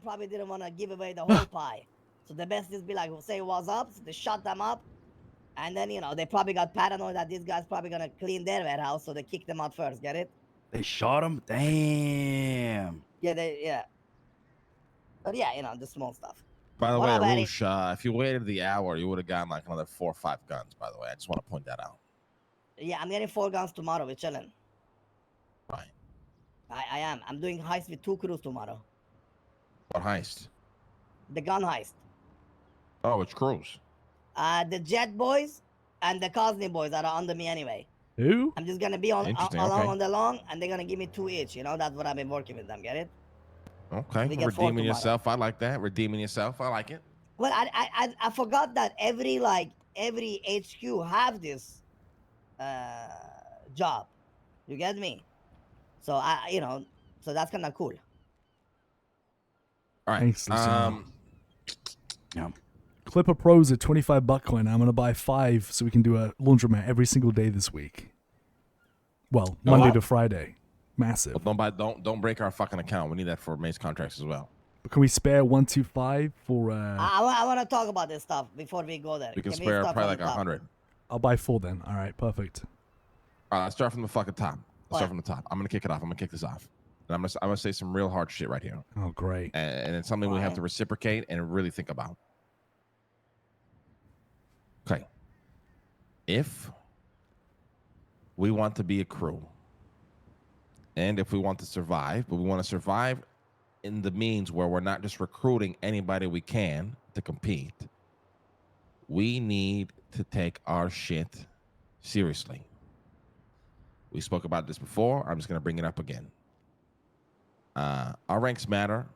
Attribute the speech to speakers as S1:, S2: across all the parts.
S1: probably didn't want to give away the whole pie. So the best is be like, say what's up. So they shut them up, and then they probably got paranoid that this guy's probably gonna clean their warehouse, so they kicked them out first. Get it?
S2: They shot him? Damn.
S1: Yeah. But yeah, the small stuff.
S3: By the
S1: What
S3: way,
S1: up, Eddie?
S3: Arush, if you waited the hour, you would have gotten like another 4 or 5 guns, by the way. I just want to point that out.
S1: Yeah, I'm getting 4 guns tomorrow. We're chilling.
S3: Right.
S1: I am. I'm doing heist with 2 crews tomorrow.
S3: What heist?
S1: The gun heist.
S3: Oh, which crews?
S1: The Jet boys and the Cosney boys that are under me anyway.
S2: Who?
S1: I'm just gonna be on
S3: Interesting,
S1: along
S3: okay.
S1: on the long, and they're gonna give me 2 each. That's what I've been working with them. Get it?
S3: Okay,
S1: We get 4
S3: redeeming
S1: tomorrow.
S3: yourself. I like that. Redeeming yourself. I like it.
S1: Well, I forgot that every HQ have this job. You get me? So so that's kind of cool.
S3: All right.
S4: Thanks, Luciano.
S2: Yeah.
S4: Clipper Pro's a $25 coin. I'm gonna buy 5 so we can do a laundromat every single day this week. Well, Monday to Friday. Massive.
S3: Well, don't break our fucking account. We need that for Mace contracts as well.
S4: But can we spare 125 for?
S1: I want to talk about this stuff before we go there.
S3: We can spare
S1: start
S3: probably
S1: from
S3: like
S1: the top?
S3: 100.
S4: I'll buy 4 then. All right, perfect.
S3: All right, let's start from the fucking top.
S1: What?
S3: Start from the top. I'm gonna kick it off. I'm gonna kick this off. And I'm gonna say some real hard shit right here.
S4: Oh, great.
S3: And it's something we have
S1: Alright.
S3: to reciprocate and really think about. Okay. If we want to be a crew, and if we want to survive, but we want to survive in the means where we're not just recruiting anybody we can to compete, we need to take our shit seriously. We spoke about this before. I'm just going to bring it up again. Our ranks matter.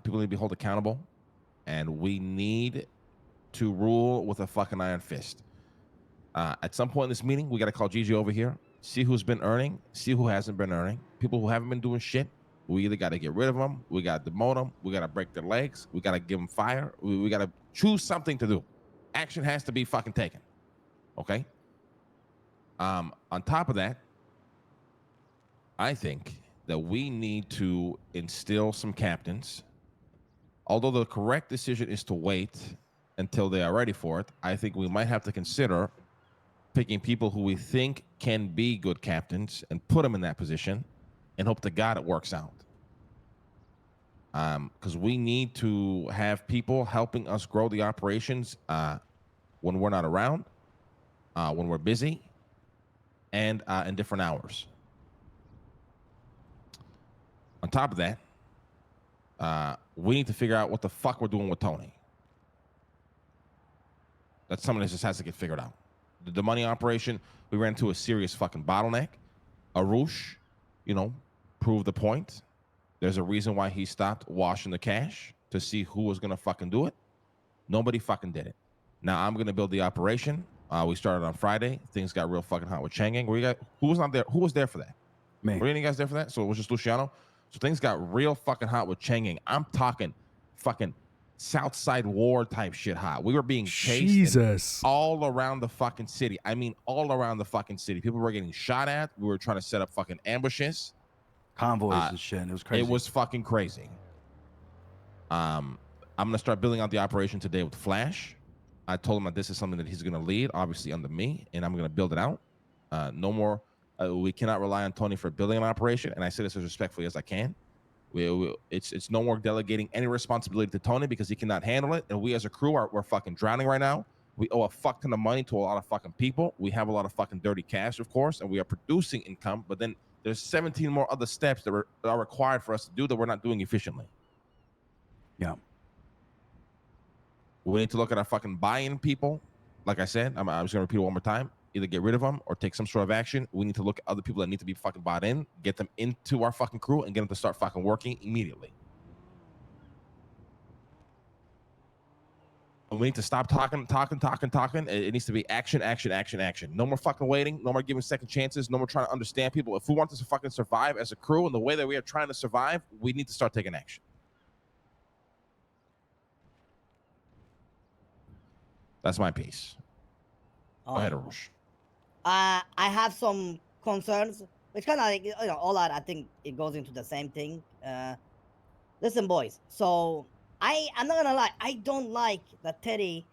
S3: People need to be held accountable, and we need to rule with a fucking iron fist. At some point in this meeting, we got to call Gigi over here, see who's been earning, see who hasn't been earning. People who haven't been doing shit, we either got to get rid of them, we got to demote them, we got to break their legs, we got to give them fire, we got to choose something to do. Action has to be fucking taken. Okay? On top of that, I think that we need to instill some captains. Although the correct decision is to wait until they are ready for it, I think we might have to consider picking people who we think can be good captains and put them in that position and hope to God it works out. Because we need to have people helping us grow the operations when we're not around, when we're busy, and in different hours. On top of that, we need to figure out what the fuck we're doing with Tony. That's something that just has to get figured out. The money operation, we ran into a serious fucking bottleneck. Arush, proved the point. There's a reason why he stopped washing the cash to see who was going to fucking do it. Nobody fucking did it. Now I'm going to build the operation. We started on Friday. Things got real fucking hot with Chang Gang. Who was not there? Who was there for that?
S2: Me.
S3: Were any of you guys there for that? So it was just Luciano. So things got real fucking hot with Chang Gang. I'm talking fucking Southside War type shit hot. We were being chased
S4: Jesus.
S3: all around the fucking city. I mean, all around the fucking city. People were getting shot at. We were trying to set up fucking ambushes.
S2: Convoys and shit. It was crazy.
S3: It was fucking crazy. I'm gonna start building out the operation today with Flash. I told him that this is something that he's gonna lead, obviously under me, and I'm gonna build it out. No more. We cannot rely on Tony for building an operation, and I say this as respectfully as I can. It's no more delegating any responsibility to Tony because he cannot handle it, and we as a crew we're fucking drowning right now. We owe a fuck ton of money to a lot of fucking people. We have a lot of fucking dirty cash, of course, and we are producing income, but then there's 17 more other steps that are required for us to do that we're not doing efficiently.
S2: Yeah.
S3: We need to look at our fucking buy-in people. Like I said, I'm just going to repeat it one more time. Either get rid of them or take some sort of action. We need to look at other people that need to be fucking bought in, get them into our fucking crew, and get them to start fucking working immediately. And we need to stop talking. It needs to be action. No more fucking waiting. No more giving second chances. No more trying to understand people. If we want us to fucking survive as a crew in the way that we are trying to survive, we need to start taking action. That's my piece. Go ahead, Arush.
S1: I have some concerns, which kind of all that. I think it goes into the same thing. Listen, boys. So I'm not gonna lie. I don't like that Teddy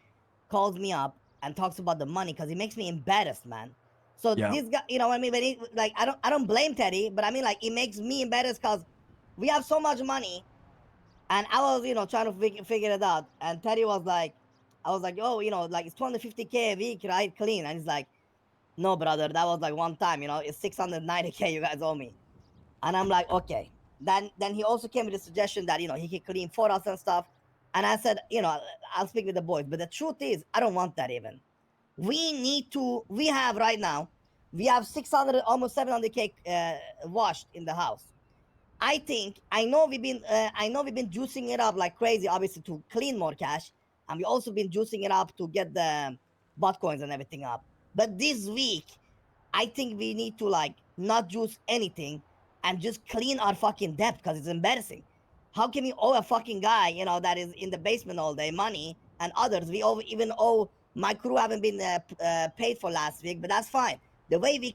S1: calls me up and talks about the money because it makes me embarrassed, man. So
S2: Yeah.
S1: this guy, you know what I mean? When he, like, I don't blame Teddy, but I mean, like, it makes me embarrassed because we have so much money, and I was, trying to figure it out, and Teddy was like, I was like, oh, like it's 250K a week, right? Clean, and he's like, no, brother, that was like one time, it's 690K you guys owe me. And I'm like, okay. Then he also came with a suggestion that he could clean for us and stuff. And I said, I'll speak with the boys. But the truth is, I don't want that even. We have right now, we have 600, almost 700K washed in the house. I know we've been juicing it up like crazy, obviously to clean more cash, and we also been juicing it up to get the bot coins and everything up. But this week, I think we need to like not juice anything and just clean our fucking debt because it's embarrassing. How can we owe a fucking guy, that is in the basement all day money, and others even owe my crew haven't been paid for last week, but that's fine. The way the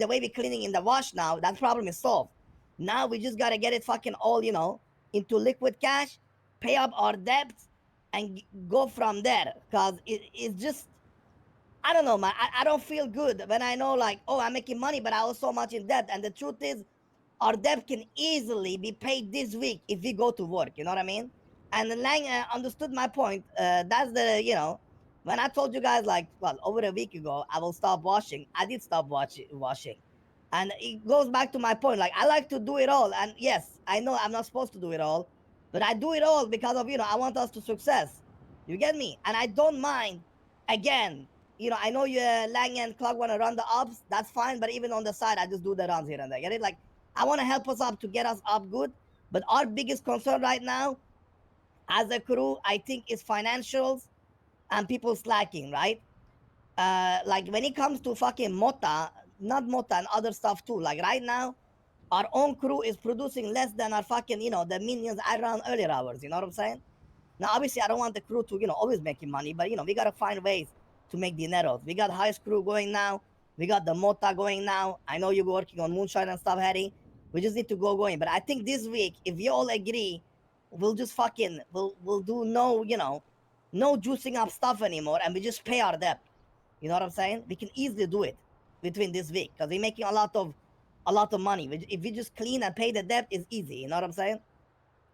S1: way we're cleaning in the wash now, that problem is solved. Now we just gotta get it fucking all, into liquid cash, pay up our debts, and go from there. Cause it's just, I don't know, man. I don't feel good when I know, like, oh, I'm making money, but I owe so much in debt. And the truth is, our debt can easily be paid this week if we go to work. You know what I mean? And Lang understood my point. That's when I told you guys, like, well, over a week ago, I will stop washing. I did stop washing. And it goes back to my point. Like, I like to do it all. And yes, I know I'm not supposed to do it all, but I do it all because of, I want us to success. You get me? And I don't mind, again, I know you, Lang and Clock want to run the ups. That's fine. But even on the side, I just do the runs here and there. Get it? Like, I want to help us up to get us up good. But our biggest concern right now, as a crew, I think, is financials and people slacking, right? Like when it comes to fucking Mota, not Mota and other stuff too. Like right now, our own crew is producing less than our fucking, the minions I run earlier hours. You know what I'm saying? Now, obviously, I don't want the crew to, always making money, but we gotta find ways to make dineros. We got heist crew going now. We got the Mota going now. I know you're working on moonshine and stuff, Harry. We just need to go going. But I think this week, if we all agree, we'll just fucking we'll do no juicing up stuff anymore, and we just pay our debt. You know what I'm saying? We can easily do it between this week because we're making a lot of money. If we just clean and pay the debt, is easy. You know what I'm saying?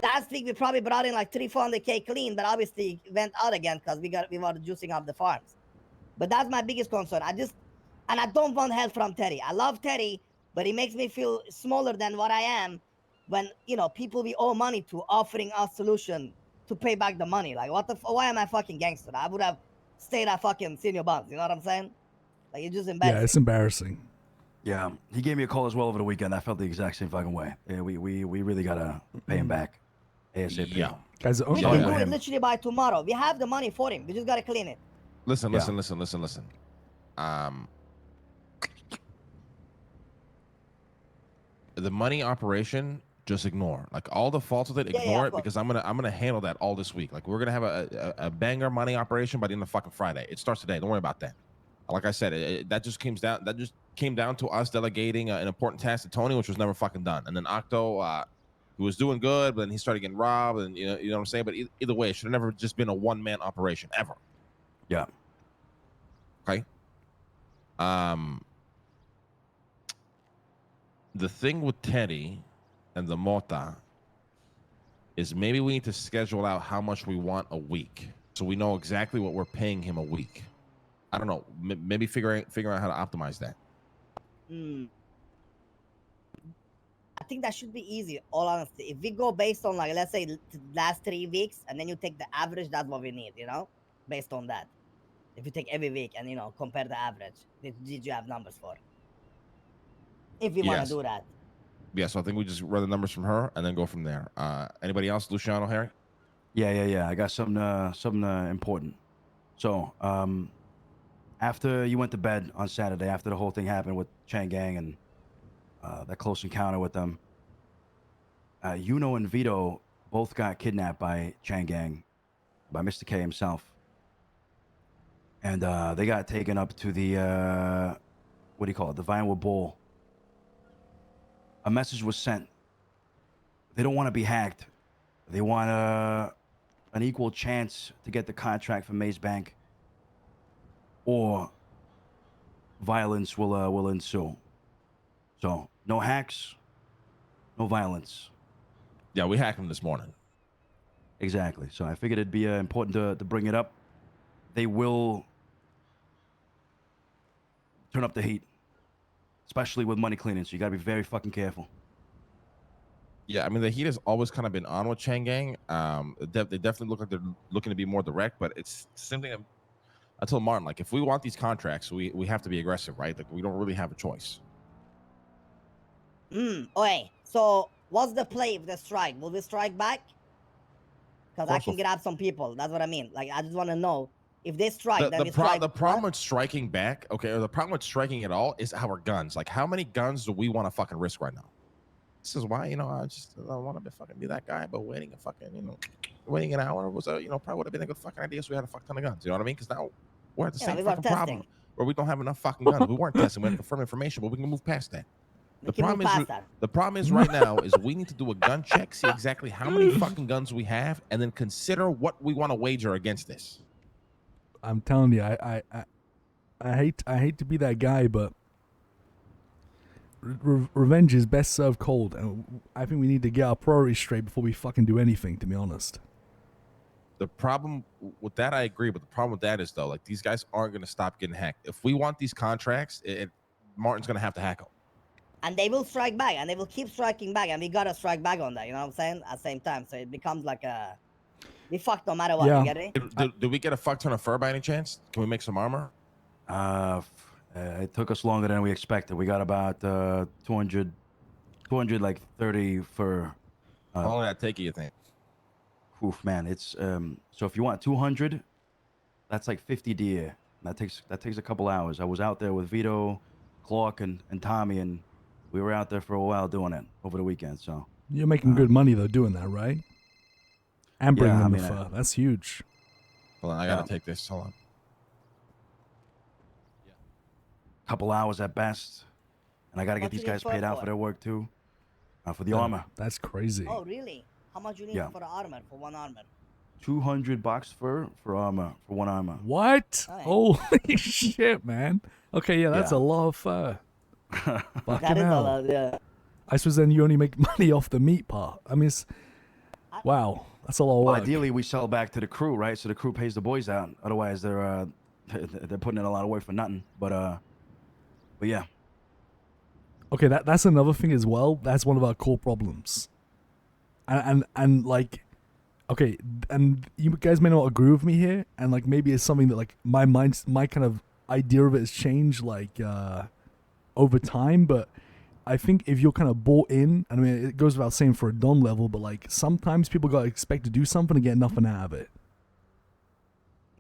S1: Last week we probably brought in like 300-400K clean, but obviously went out again because we were juicing up the farms. But that's my biggest concern. And I don't want help from Terry. I love Terry, but he makes me feel smaller than what I am when people we owe money to offering us solution to pay back the money. Like why am I fucking gangster? I would have stayed at fucking senior bonds. You know what I'm saying? Like it's just embarrassing.
S4: Yeah, it's embarrassing.
S2: Yeah. He gave me a call as well over the weekend. I felt the exact same fucking way. Yeah, we really gotta pay him back. ASAP.
S3: Yeah.
S4: Guys,
S1: We
S2: Sorry
S1: can do
S2: about
S1: it
S2: him.
S1: literally by tomorrow. We have the money for him. We just gotta clean it.
S3: Listen.
S2: Yeah.
S3: The money operation, just ignore. Like all the faults with it,
S1: Yeah,
S3: ignore
S1: of
S3: it
S1: course.
S3: because I'm gonna handle that all this week. Like we're gonna have a banger money operation by the end of fucking Friday. It starts today. Don't worry about that. Like I said, that just came down to us delegating an important task to Tony, which was never fucking done. And then Octo, he was doing good, but then he started getting robbed, and you know what I'm saying. But either way, it should have never just been a one-man operation ever.
S2: Yeah.
S3: Okay. The thing with Teddy and the Mota is maybe we need to schedule out how much we want a week, so we know exactly what we're paying him a week. I don't know. Maybe figure out how to optimize that.
S1: I think that should be easy, all honesty. If we go based on, like, let's say last 3 weeks, and then you take the average, that's what we need, based on that. If you take every week and, compare the average, did you have numbers for? If we want to
S3: Yes.
S1: do that.
S3: Yeah, so I think we just run the numbers from her and then go from there. Anybody else? Luciano, Harry?
S2: Yeah. I got something important. So, after you went to bed on Saturday, after the whole thing happened with Chang Gang and that close encounter with them, Yuno and Vito both got kidnapped by Chang Gang, by Mr. K himself. And they got taken up to the, what do you call it, the Vinewood Bowl. A message was sent they don't want to be hacked. They want an equal chance to get the contract from Maze Bank, or violence will ensue. So no hacks, no violence.
S3: Yeah, we hacked them this morning.
S2: Exactly. So I figured it'd be important to bring it up. They will turn up the heat, especially with money cleaning. So you gotta be very fucking careful.
S3: Yeah, I mean the heat has always kind of been on with Chang Gang. They definitely look like they're looking to be more direct, but it's something. I told Martin, like, if we want these contracts, we have to be aggressive, right? Like, we don't really have a choice.
S1: Okay, so what's the play if they strike? Will we strike back? Because I
S3: Of course
S1: can get out some people. That's what I mean. Like, I just want to know if they strike. Then
S3: The,
S1: we
S3: pro-
S1: strike.
S3: the problem
S1: what?
S3: with striking back, okay, or the problem with striking at all is our guns. Like, how many guns do we want to fucking risk right now? This is why, I don't want to fucking be that guy, but waiting waiting an hour was probably would have been a good fucking idea. So we had a fuck ton of guns. You know what I mean? Because now we're at the same
S1: we got
S3: fucking problem
S1: testing.
S3: where we don't have enough fucking guns. We weren't testing. We had confirmed information, but we can move past that.
S1: We can move past that.
S3: The problem is right now is we need to do a gun check, see exactly how many fucking guns we have, and then consider what we want to wager against this.
S4: I'm telling you, I hate to be that guy, but revenge is best served cold, and I think we need to get our priorities straight before we fucking do anything. To be honest.
S3: The problem with that, I agree, but the problem with that is though, like these guys aren't going to stop getting hacked. If we want these contracts, Martin's going to have to hack them.
S1: And they will strike back, and they will keep striking back, and we gotta strike back on that. You know what I'm saying? At the same time, so it becomes like we fucked no matter what.
S4: Yeah.
S1: You get me?
S3: Do we get a fuck ton of fur by any chance? Can we make some armor?
S2: It took us longer than we expected. We got about 200 like 30 fur.
S3: How long did that take you think?
S2: Oof, man, it's so if you want 200, that's like 50 deer. That takes a couple hours. I was out there with Vito, Clark, and Tommy, and we were out there for a while doing it over the weekend. So
S4: You're making good money though doing that, right? And bringing them the fur. That's huge.
S3: Hold on, I gotta take this. Hold on.
S2: couple hours at best, and I got to get
S1: What
S2: these
S1: you need
S2: guys
S1: fur
S2: paid out
S1: for?
S2: for their work too, for the armor.
S4: That's crazy.
S1: Oh, really? How much you need
S2: Yeah.
S1: for the armor, for one armor?
S2: $200 for armor, for one armor.
S4: What?
S1: Alright.
S4: Holy shit, man. Okay, yeah, that's
S2: Yeah.
S4: a lot of fur.
S1: That
S4: Fucking
S1: is a
S4: hell.
S1: lot, yeah.
S4: I suppose then you only make money off the meat part. I mean, wow, that's a lot of
S2: Well,
S4: work.
S2: ideally, we sell back to the crew, right? So the crew pays the boys out. Otherwise, they're putting in a lot of work for nothing. But yeah.
S4: Okay, that's another thing as well. That's one of our core problems. And like, okay, and you guys may not agree with me here, and like maybe it's something that like my kind of idea of it has changed like over time, but I think if you're kind of bought in, and I mean it goes without saying for a Don level, but like sometimes people gotta expect to do something and get nothing out of it.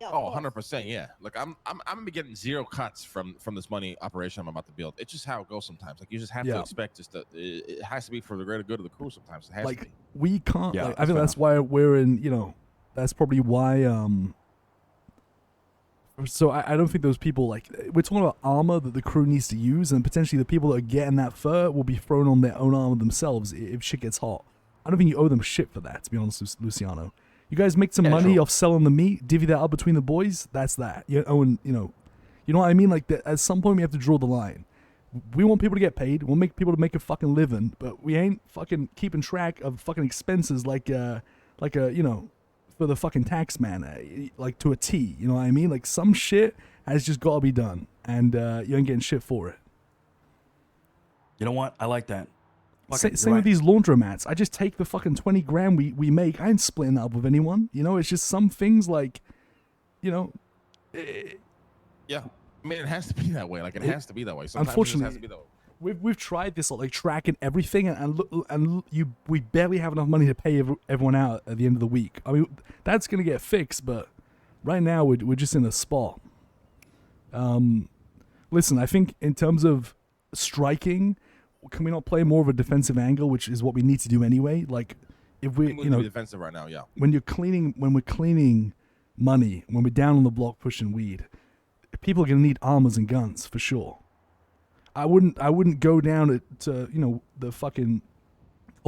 S1: Yeah, of
S3: Oh,
S1: course.
S3: 100%, yeah. Look, I'm gonna be getting zero cuts from this money operation I'm about to build. It's just how it goes sometimes. Like you just have to
S4: Yeah.
S3: expect it has to be for the greater good of the crew sometimes. It has to
S4: Like
S3: be.
S4: we can't.
S2: Yeah,
S4: like, I
S2: that's
S4: think
S2: fair
S4: that's why we're in. That's probably why. So I don't think those people like we're talking about armor that the crew needs to use, and potentially the people that are getting that fur will be thrown on their own armor themselves if shit gets hot. I don't think you owe them shit for that, to be honest, Luciano. You guys make some money
S2: true.
S4: off selling the meat, divvy that up between the boys. That's that. You own. You know what I mean. Like at some point we have to draw the line. We want people to get paid. We'll make people to make a fucking living, but we ain't fucking keeping track of fucking expenses like for the fucking tax man, like to a T. You know what I mean? Like some shit has just got to be done, and you ain't getting shit for it.
S2: You know what? I like that. Fuck
S4: Sa-
S2: it,
S4: same
S2: you're
S4: with these laundromats. I just take the fucking 20 grand we make. I ain't splitting that up with anyone. It's just some things like,
S3: Yeah. I mean, it has to be that way. Like it has to be that way. Sometimes
S4: Unfortunately,
S3: it just has to be that way.
S4: we've tried this like tracking everything, we barely have enough money to pay everyone out at the end of the week. I mean, that's gonna get fixed, but right now we're just in a spot. Listen, I think in terms of striking, can we not play more of a defensive angle, which is what we need to do anyway? Like, if we,
S3: I'm going to be defensive right now. Yeah.
S4: when we're cleaning money, when we're down on the block pushing weed, people are gonna need armors and guns for sure. I wouldn't go down to the fucking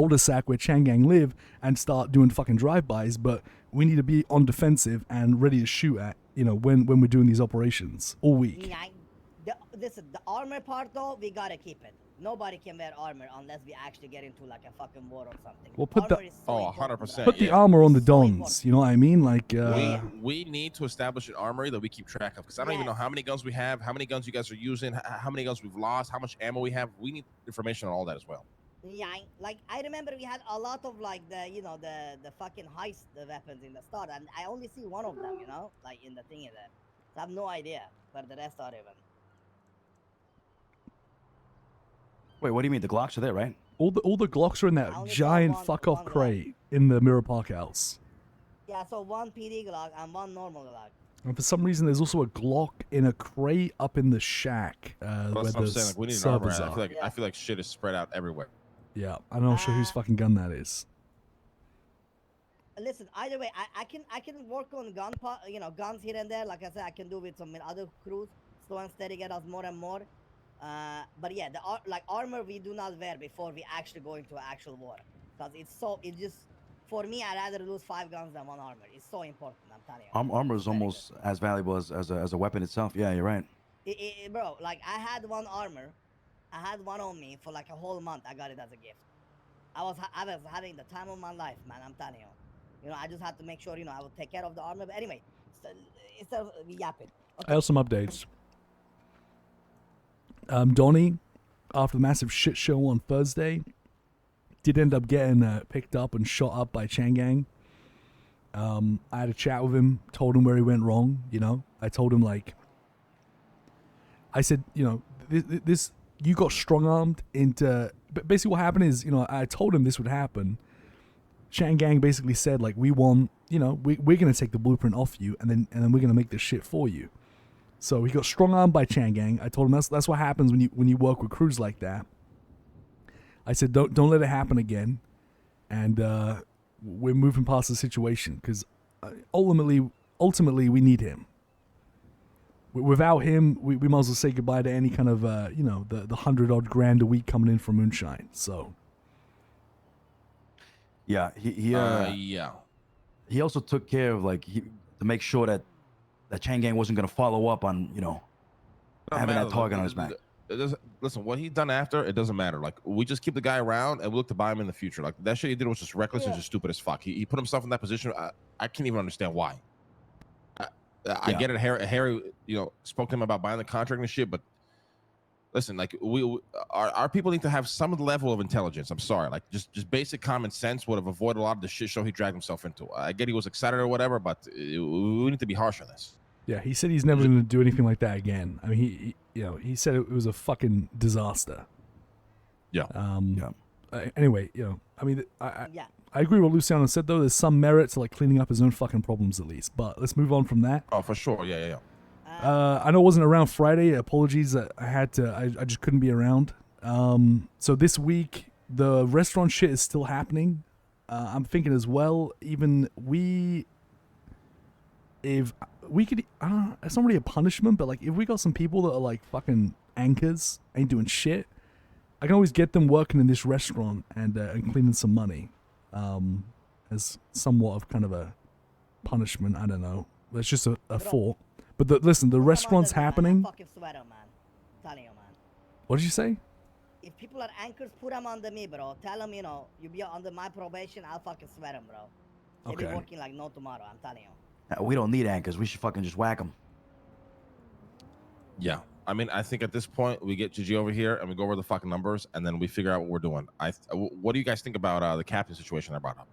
S4: cul-de-sac where Chang Gang live and start doing fucking drive-bys, but we need to be on defensive and ready to shoot at, when we're doing these operations all week.
S1: Yeah, listen, the armor part though, we gotta keep it. Nobody can wear armor unless we actually get into like a fucking war or something.
S4: Well, put
S1: armor
S4: the-
S1: is so important,
S3: 100%.
S4: Put the
S3: Yeah.
S4: armor on the
S1: It's so
S4: dons,
S1: important.
S4: you know what I mean? Like,
S3: We need to establish an armory that we keep track of, because I don't even know
S1: Yes.
S3: how many guns we have, how many guns you guys are using, how many guns we've lost, how much ammo we have. We need information on all that as well.
S1: Yeah, like I remember we had a lot of like the fucking heist weapons in the start, and I only see one of them, like in the thingy there. So I have no idea where the rest are even.
S2: Wait, what do you mean? The Glocks are there, right?
S4: all the Glocks are in
S1: I
S4: that
S1: only saw
S4: giant
S1: one-
S4: fuck-off
S1: one Glock.
S4: crate in the Mirror Park house.
S1: Yeah, so one PD Glock and one normal Glock.
S4: And for some reason, there's also a Glock in a crate up in the shack where
S3: That's what I'm
S4: the
S3: saying. Like, we need an armory.
S4: servers
S3: I
S4: are.
S3: feel like
S1: Yeah.
S3: I feel like shit is spread out everywhere.
S4: Yeah, I'm not sure whose fucking gun that is.
S1: Listen, either way, I can work on guns here and there. Like I said, I can do with some other crews, slow and steady, get us more and more. But yeah, armor we do not wear before we actually go into an actual war, because it's just for me. I'd rather lose 5 guns than 1 armor. It's so important. I'm telling you.
S2: Armor is
S1: Very
S2: almost as valuable as a weapon itself. Yeah, you're right.
S1: Bro, like I had 1 armor, I had 1 on me for like a whole month. I got it as a gift. I was having the time of my life, man. I'm telling you. I just had to make sure I would take care of the armor. But anyway, instead of yapping.
S4: I have some updates. Donnie, after the massive shit show on Thursday, did end up getting picked up and shot up by Chang Gang. I had a chat with him, told him where he went wrong. I told him, like, I said, this you got strong armed into. But basically, what happened is, I told him this would happen. Chang Gang basically said, like, we want, we're gonna take the blueprint off you, and then we're gonna make this shit for you. So he got strong armed by Chang Gang. I told him that's what happens when you work with crews like that. I said don't let it happen again, and we're moving past the situation, because ultimately we need him. Without him, we might as well say goodbye to any kind of the 100-odd grand a week coming in from Moonshine. So
S2: Yeah, he
S3: Yeah.
S2: he also took care of to make sure that Chang Gang wasn't gonna follow up on
S3: Doesn't
S2: having
S3: matter.
S2: that target on his back.
S3: Listen, what he done after, it doesn't matter. Like, we just keep the guy around and we look to buy him in the future. Like, that shit he did was just reckless and
S1: Yeah.
S3: just stupid as fuck. He put himself in that position. I can't even understand why. I
S2: Yeah.
S3: get it. Harry, spoke to him about buying the contract and shit, but listen, like, our people need to have some level of intelligence. I'm sorry, like, just basic common sense would have avoided a lot of the shit show he dragged himself into. I get he was excited or whatever, but we need to be harsh on this.
S4: yeah, he said he's never going to do anything like that again. I mean, he said it was a fucking disaster.
S3: Yeah.
S4: Anyway, I mean,
S1: Yeah.
S4: I agree with what Luciano said, though. There's some merit to, like, cleaning up his own fucking problems, at least. But let's move on from that.
S3: Oh, for sure. Yeah.
S4: I know I wasn't around Friday. Apologies. I just couldn't be around. So this week, the restaurant shit is still happening. I'm thinking as well, if we could, I don't know, it's not really a punishment, but, like, if we got some people that are, like, fucking anchors, ain't doing shit, I can always get them working in this restaurant and cleaning some money, as somewhat of kind of a punishment. I don't know. That's just a thought. But listen, the
S1: Put 'em
S4: restaurant's
S1: under me, man. I
S4: happening.
S1: fucking sweat 'em, man. Telling you, man.
S4: What did you say?
S1: If people are anchors, put them under me, bro. Tell them, you be under my probation, I'll fucking sweat them, bro. They be
S4: Okay.
S1: working like no tomorrow, I'm telling you.
S2: We don't need anchors. We should fucking just whack them.
S3: Yeah. I mean, I think at this point we get Gigi over here and we go over the fucking numbers and then we figure out what we're doing. What do you guys think about the captain situation I brought up?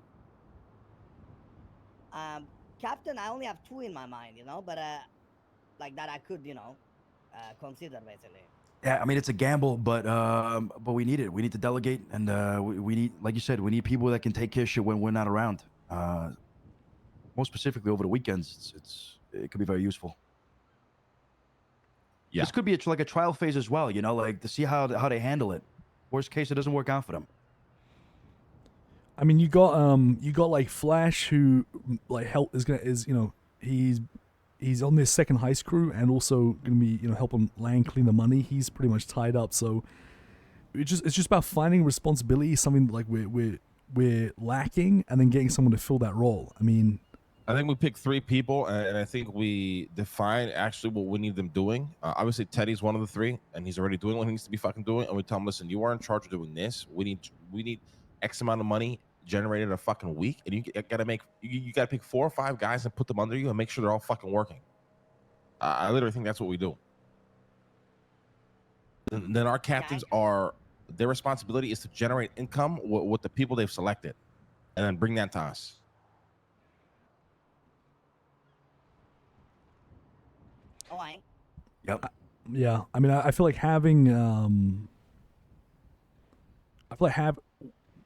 S1: Captain, I only have 2 in my mind, but like that I could, consider basically.
S2: Yeah, I mean it's a gamble, but we need it. We need to delegate, and we need, like you said, we need people that can take care of shit when we're not around. Most specifically over the weekends, it could be very useful.
S3: Yeah.
S2: This could be like a trial phase as well, like to see how they handle it. Worst case, it doesn't work out for them.
S4: I mean, you got like Flash, who like he's on this second heist crew and also gonna be helping Lang clean the money. He's pretty much tied up, so it's just about finding responsibility, something like we're lacking, and then getting someone to fill that role. I mean,
S3: I think we picked 3 people, and I think we define actually what we need them doing. Obviously, Teddy's one of the 3, and he's already doing what he needs to be fucking doing. And we tell him, listen, you are in charge of doing this. We need X amount of money generated a fucking week, and you gotta pick 4 or 5 guys and put them under you and make sure they're all fucking working. I literally think that's what we do. Then our captains are, their responsibility is to generate income with the people they've selected, and then bring that to us.
S1: All right.
S2: Yep.
S4: yeah. I mean, I feel like having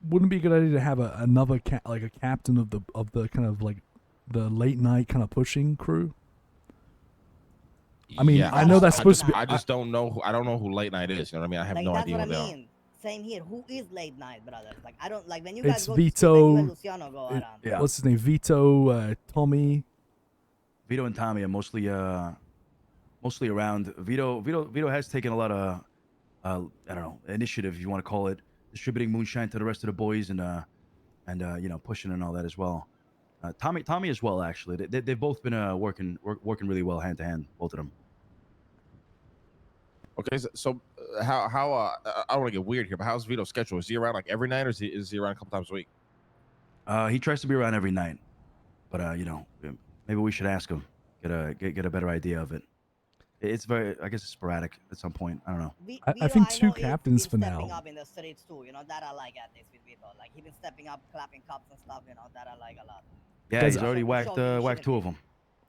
S4: wouldn't be a good idea to have another like a captain of the kind of like the late night kind of pushing crew. I mean,
S3: Yeah,
S4: I know that's supposed to be.
S3: I just don't know. I don't know who late night is. You know what I mean? I have
S1: Like,
S3: no
S1: that's
S3: idea
S1: what
S3: who
S1: I
S3: they are.
S1: mean. Same here. Who is late night, brothers? Like, I don't like when you
S4: It's
S1: guys go to sleep,
S4: Vito.
S1: when you and Luciano go around.
S2: Yeah.
S4: What's his name? Vito, Tommy.
S2: Vito and Tommy are mostly around. Vito has taken a lot of I don't know, initiative, if you want to call it, distributing moonshine to the rest of the boys and you know, pushing and all that as well. Tommy as well, actually. They've both been working really well hand to hand, both of them.
S3: Okay, so how I don't want to get weird here, but how's Vito's schedule? Is he around like every night, or is he around a couple times a week?
S2: He tries to be around every night, but you know, maybe we should ask him, get a better idea of it. It's very, I guess it's sporadic at some point. I don't know.
S4: I think
S1: Vito,
S4: 2
S1: know
S4: captains
S1: he's
S4: for
S1: been stepping
S4: now.
S1: up in the streets too. You know that I like at least with Vito. Like he's been stepping up, clapping cups and stuff. You know that I like a lot.
S2: Yeah,
S4: Guys,
S2: he's already whacked 2 of them.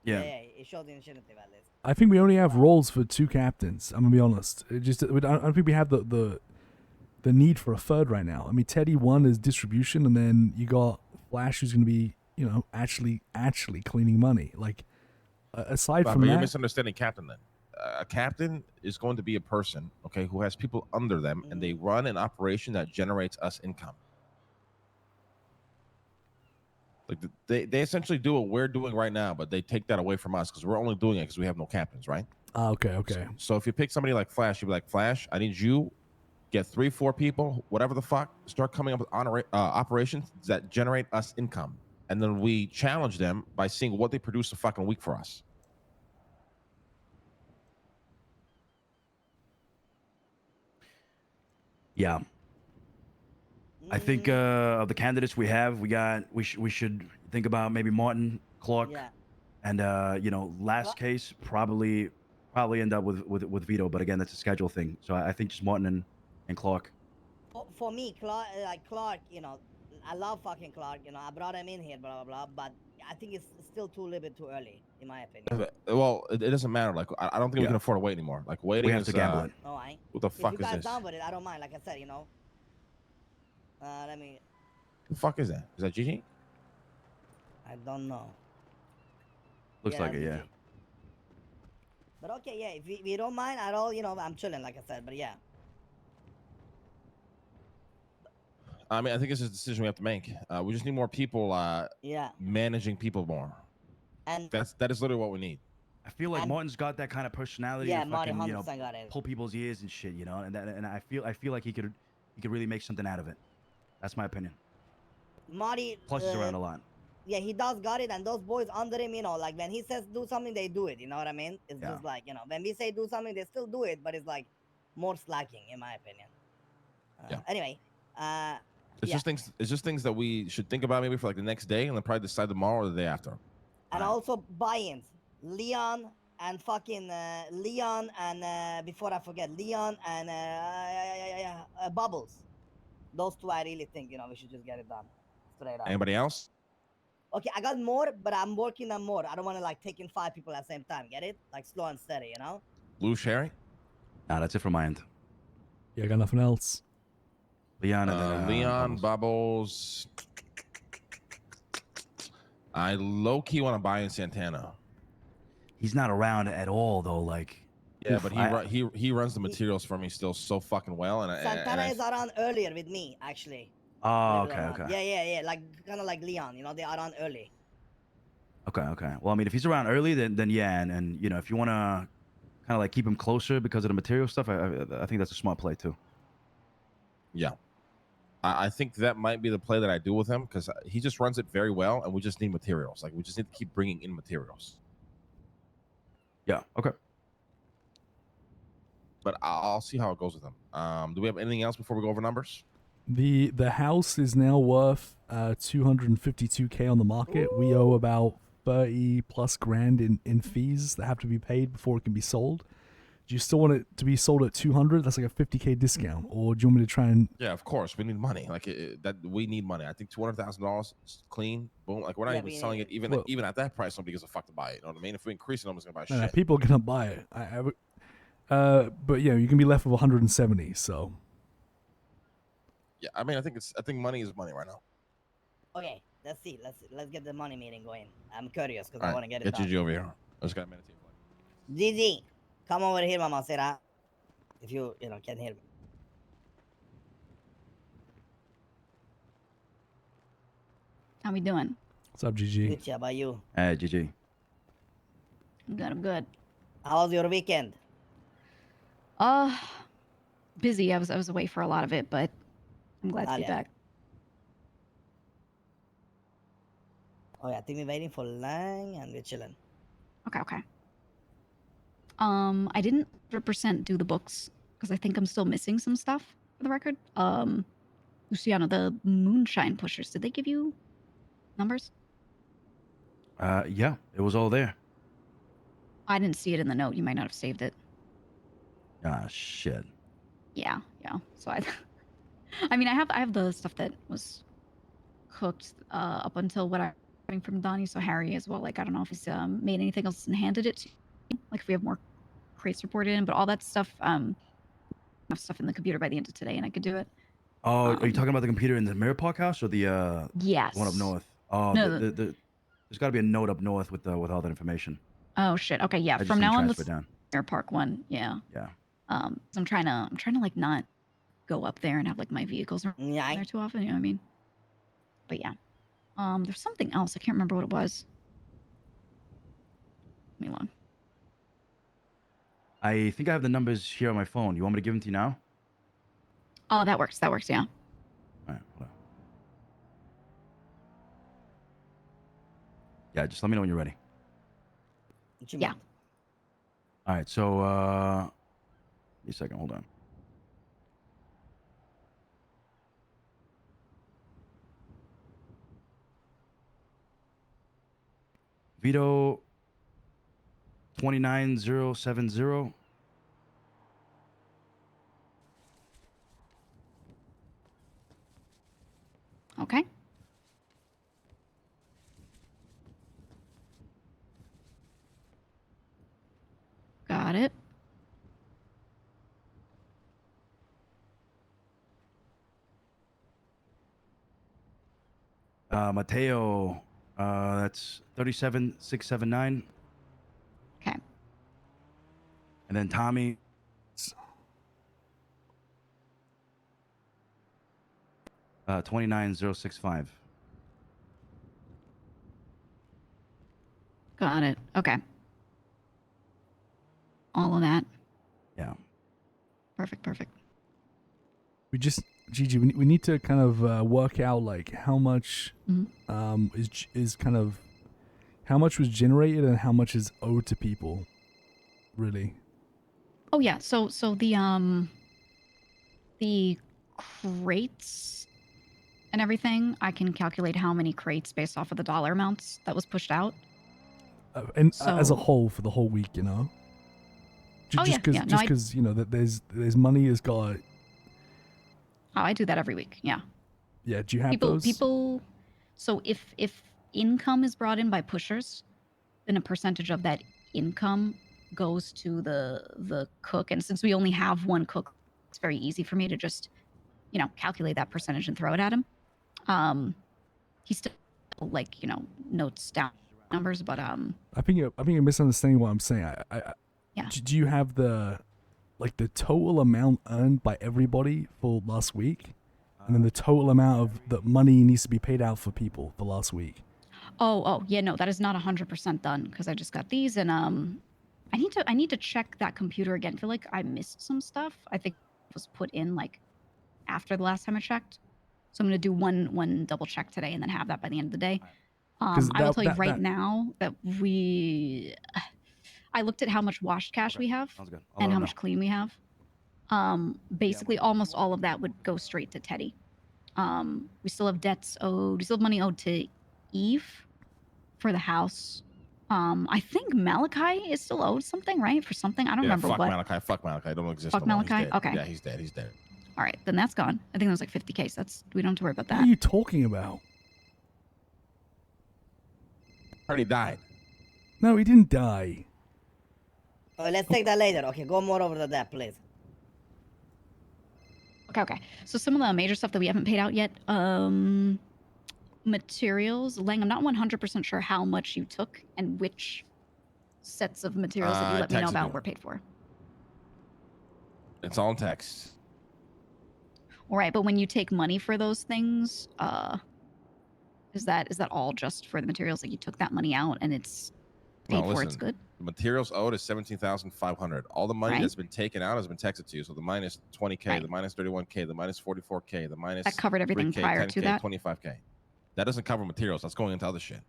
S2: Yeah.
S1: Yeah, it shows the initiative at least.
S4: I think we only have roles for 2 captains. I'm gonna be honest. I don't think we have the need for a third right now. I mean, Teddy 1 is distribution, and then you got Flash, who's gonna be, you know, actually cleaning money. Like aside from
S3: but
S4: that,
S3: you're misunderstanding captain. Then a captain is going to be a person, okay, who has people under them, and they run an operation that generates us income. Like they essentially do what we're doing right now, but they take that away from us because we're only doing it because we have no captains, right?
S4: okay.
S3: So if you pick somebody like Flash, you'd be like, Flash, I need you get 3-4 people, whatever the fuck, start coming up with operations that generate us income, and then we challenge them by seeing what they produce a fucking week for us.
S2: Yeah. I think of the candidates we have, we should think about maybe Martin, Clark, and you know, last case probably end up with Vito, but again, that's a schedule thing. So I think just Martin and Clark.
S1: For me, Clark, you know, I love fucking Clark. You know, I brought him in here, blah blah blah. But I think it's still a little bit too early, in my opinion.
S3: Well, it doesn't matter. Like I don't think we can afford to wait anymore. Like waiting,
S2: we have to gamble it.
S1: Oh, I.
S3: What the fuck
S1: if you
S3: is
S1: guys
S3: this?
S1: down with it, I don't mind. Like I said, you know. Let me.
S3: The fuck is that? Is that Gigi?
S1: I don't know.
S2: Looks like it, yeah.
S1: GG. But okay, yeah. If we don't mind at all, you know, I'm chilling, like I said. But yeah.
S3: I mean, I think it's a decision we have to make. We just need more people. Managing people more.
S1: And
S3: that is literally what we need.
S2: I feel like Martin's got that kind of personality.
S1: Yeah,
S2: to
S1: Martin
S2: fucking,
S1: 100% got it.
S2: pull people's ears and shit, you know. And I feel like he could really make something out of it. That's my opinion.
S1: Marty.
S2: Plus, he's around a lot.
S1: Yeah, he does got it, and those boys under him, you know, like when he says do something, they do it. You know what I mean? It's just like, you know, when we say do something, they still do it, but it's like more slacking, in my opinion. Anyway,
S3: It's just things that we should think about maybe for like the next day, and then probably decide tomorrow or the day after.
S1: And also buy-ins, Leon and fucking Leon and before I forget, Leon and Bubbles. Those 2, I really think, you know, we should just get it done straight up.
S3: Anybody else?
S1: Okay, I got more, but I'm working on more. I don't want to like take in 5 people at the same time. Get it? Like slow and steady, you know?
S3: Lou Sherry?
S2: Nah, that's it from my end.
S4: Yeah, I got nothing else.
S2: Leon and then,
S3: Leon, Bubbles. I low-key want to buy in Santana.
S2: He's not around at all, though. Like,
S3: yeah, but he runs the materials for me still so fucking well. And
S1: Santana is around earlier with me, actually.
S2: Oh, okay.
S1: Yeah. Like kind of like Leon, you know, they are on early.
S2: Okay. Well, I mean, if he's around early, then yeah, and you know, if you want to kind of like keep him closer because of the material stuff, I think that's a smart play too.
S3: Yeah. I think that might be the play that I do with him because he just runs it very well, and we just need materials. Like we just need to keep bringing in materials.
S2: Yeah. Okay.
S3: But I'll see how it goes with him. Do we have anything else before we go over numbers?
S4: The house is now worth 252K on the market. We owe about 30 plus grand in fees that have to be paid before it can be sold. Do you still want it to be sold at 200? That's like a 50K discount, or do you want me to try and?
S3: Yeah, of course. We need money. Like that, we need money. I think $200,000 clean. Boom. Like we're not even selling it. Even at that price, nobody gives a fuck to buy it. You know what I mean? If we increase it, nobody's gonna buy
S4: No,
S3: shit.
S4: people are gonna buy it. But yeah, you can be left with 170. So.
S3: Yeah, I mean, I think money is money right now.
S1: Okay, let's see. Let's get the money meeting going. I'm curious because
S3: All
S1: I
S3: right,
S1: want to get it
S3: get
S1: done.
S3: Gigi over here. I just got to meditate.
S1: Gigi, come over here, Mama Sera. If you can hear me.
S5: How we doing?
S4: What's up, GG?
S1: Good job, about you.
S2: Hey, GG.
S5: I'm good. I'm good.
S1: How was your weekend?
S5: Busy. I was away for a lot of it, but I'm glad to be back.
S1: Oh yeah, I think we're waiting for Lang and we're chilling.
S5: Okay. I didn't 100% do the books because I think I'm still missing some stuff for the record. Luciano, the moonshine pushers, did they give you numbers?
S2: Yeah, it was all there.
S5: I didn't see it in the note. You might not have saved it.
S2: Ah, shit.
S5: Yeah. So I mean, I have the stuff that was cooked up until what I'm getting from Donnie. So Harry as well. Like I don't know if he's made anything else and handed it to you. Like if we have more crates reported in, but all that stuff, enough stuff in the computer by the end of today, and I could do it.
S2: Oh, are you talking about the computer in the Mirror Park house or the
S5: yes
S2: one up north? Oh,
S5: no,
S2: there's got to be a note up north with all that information.
S5: Oh shit. Okay, yeah.
S2: I
S5: From now on,
S2: let's down.
S5: Air Park one. Yeah.
S2: Yeah.
S5: So I'm trying to like not go up there and have like my vehicles around there too often. You know what I mean? But yeah. There's something else. I can't remember what it was. Let me look.
S2: I think I have the numbers here on my phone. You want me to give them to you now?
S5: Oh, that works. That works. Yeah.
S2: All right. Hold on. Yeah, just let me know when you're ready.
S5: Yeah.
S2: All right. So, give me a second. Hold on. Vito 29070.
S5: Okay. Got it.
S2: Mateo, that's 37679.
S5: Okay.
S2: And then Tommy, 29065.
S5: Got it. Okay. All of that.
S2: Yeah.
S5: Perfect.
S4: We just, Gigi, we need to kind of work out like how much is kind of how much was generated and how much is owed to people, really.
S5: Oh yeah. So the crates and everything, I can calculate how many crates based off of the dollar amounts that was pushed out.
S4: And as a whole for the whole week, you know. Just because you know that there's money has got.
S5: Oh, I do that every week. Yeah.
S4: Yeah. Do you have those?
S5: People. So if income is brought in by pushers, then a percentage of that income goes to the cook. And since we only have one cook, it's very easy for me to just, calculate that percentage and throw it at him. He still notes down numbers, but
S4: I think you're misunderstanding what I'm saying.
S5: Yeah.
S4: Do you have the total amount earned by everybody for last week, and then the total amount of the money needs to be paid out for people for last week?
S5: Oh yeah, no, that is not 100% done because I just got these, and I need to check that computer again. I feel like I missed some stuff. I think it was put in like after the last time I checked. So I'm gonna do one double check today and then have that by the end of the day.
S4: 'Cause
S5: I will
S4: that-
S5: tell you
S4: that-
S5: right
S4: that-
S5: now that I looked at how much washed cash
S2: Okay,
S5: we have
S2: sounds good. I'll
S5: and
S2: let
S5: how
S2: him
S5: much
S2: know.
S5: clean we have. Basically, almost all of that would go straight to Teddy. We still have debts owed. We still have money owed to Eve for the house. I think Malachi is still owed something, right? For something. I don't remember
S3: fuck
S5: what.
S3: Malachi. Fuck Malachi. Don't exist
S5: Fuck
S3: no more. He's
S5: Malachi?
S3: dead.
S5: Okay.
S3: Yeah, he's dead. He's dead.
S5: All right, then that's gone. I think it was like 50K. So we don't have to worry about
S4: What
S5: that.
S4: are you talking about?
S3: Already died.
S4: No, he didn't die.
S1: Let's take that later. Okay, go more over to that, please.
S5: Okay. So some of the major stuff that we haven't paid out yet. Materials. Lang, I'm not 100% sure how much you took and which sets of materials that you
S3: I
S5: let me know
S3: texted
S5: about
S3: you.
S5: were paid for.
S3: It's all in text.
S5: All right, but when you take money for those things, is that all just for the materials? Like you took that money out and it's paid
S3: No,
S5: for? It's
S3: listen.
S5: good.
S3: The materials owed is 17,500. All the money
S5: Right.
S3: that's been taken out has been texted to you. So the minus 20K,
S5: Right.
S3: the minus 31K, the minus 44K, the minus
S5: That covered everything
S3: 3K,
S5: prior
S3: 10K,
S5: to that.
S3: 25K. That doesn't cover materials. That's going into other shit.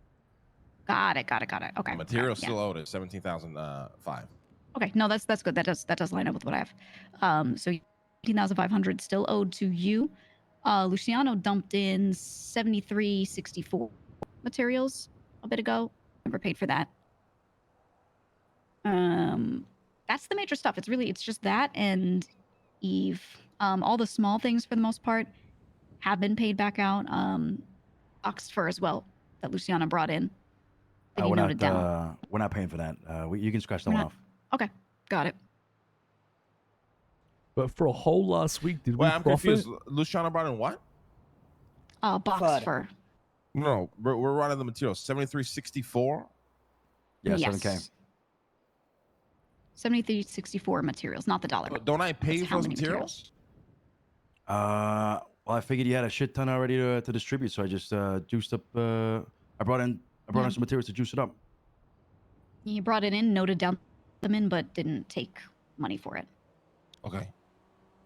S5: Got it. Okay.
S3: The materials
S5: yeah.
S3: still owed is 17,005.
S5: Okay. No, that's good. That does line up with what I have. So 18,500 still owed to you. Luciano dumped in 73.64 materials a bit ago. Never paid for that. That's the major stuff. It's just that and Eve. All the small things for the most part have been paid back out. Ox fur as well that Luciana brought in. That you noted down.
S2: We're not paying for that. You can scratch that
S5: We're
S2: one
S5: not-
S2: off.
S5: Okay, got it.
S4: But for a whole last week, did
S3: Wait,
S4: we
S3: I'm
S4: profit?
S3: confused. Luciano brought in what?
S5: Box
S1: Fur.
S5: fur.
S3: No, we're running the materials. 7364.
S2: Yeah,
S5: yes.
S2: 7K.
S5: 73.64 materials, not the dollar.
S3: But don't I pay
S5: That's
S3: you
S5: how
S3: for those
S5: many
S3: materials?
S2: Well, I figured you had a shit ton already to distribute, so I just juiced up. I brought in
S5: Yeah.
S2: some materials to juice it up.
S5: You brought it in, noted down them in, but didn't take money for it.
S3: Okay.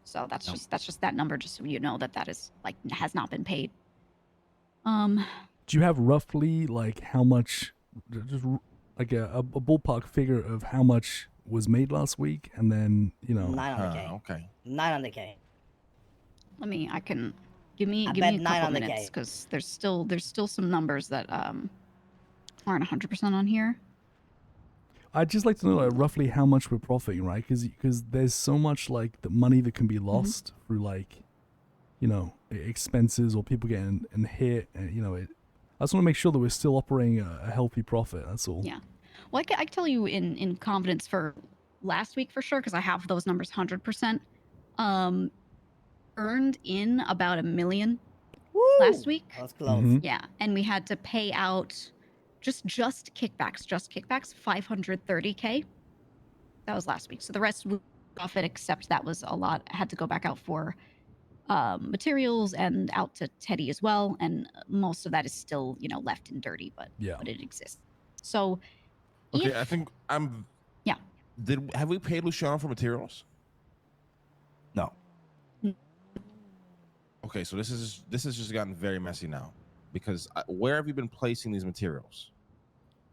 S5: So that's
S2: No.
S5: just that number, just so you know that is like has not been paid.
S4: Do you have roughly like how much, just like a ballpark figure of how much was made last week, and then
S1: 900K.
S3: Okay.
S1: 900K.
S5: I can give me
S1: I
S5: a
S1: bet
S5: couple
S1: 900K.
S5: minutes because there's still some numbers that aren't 100% on here.
S4: I'd just like to know like roughly how much we're profiting, right? Because there's so much like the money that can be lost through like, expenses or people getting hit, and I just want to make sure that we're still operating a healthy profit. That's all.
S5: Yeah. Well, I can tell you in confidence for last week for sure because I have those numbers 100%. Earned in about $1 million
S1: Woo!
S5: last week.
S1: That was close.
S4: Mhm.
S5: Yeah, and we had to pay out just kickbacks, 530K. That was last week. So the rest was profit, except that was a lot. I had to go back out for materials and out to Teddy as well, and most of that is still left in dirty, but it exists. So
S3: Okay,
S5: if,
S3: I think I'm.
S5: Yeah.
S3: Have we paid Luciano for materials?
S2: No.
S3: Okay, so this has just gotten very messy now, because where have you been placing these materials?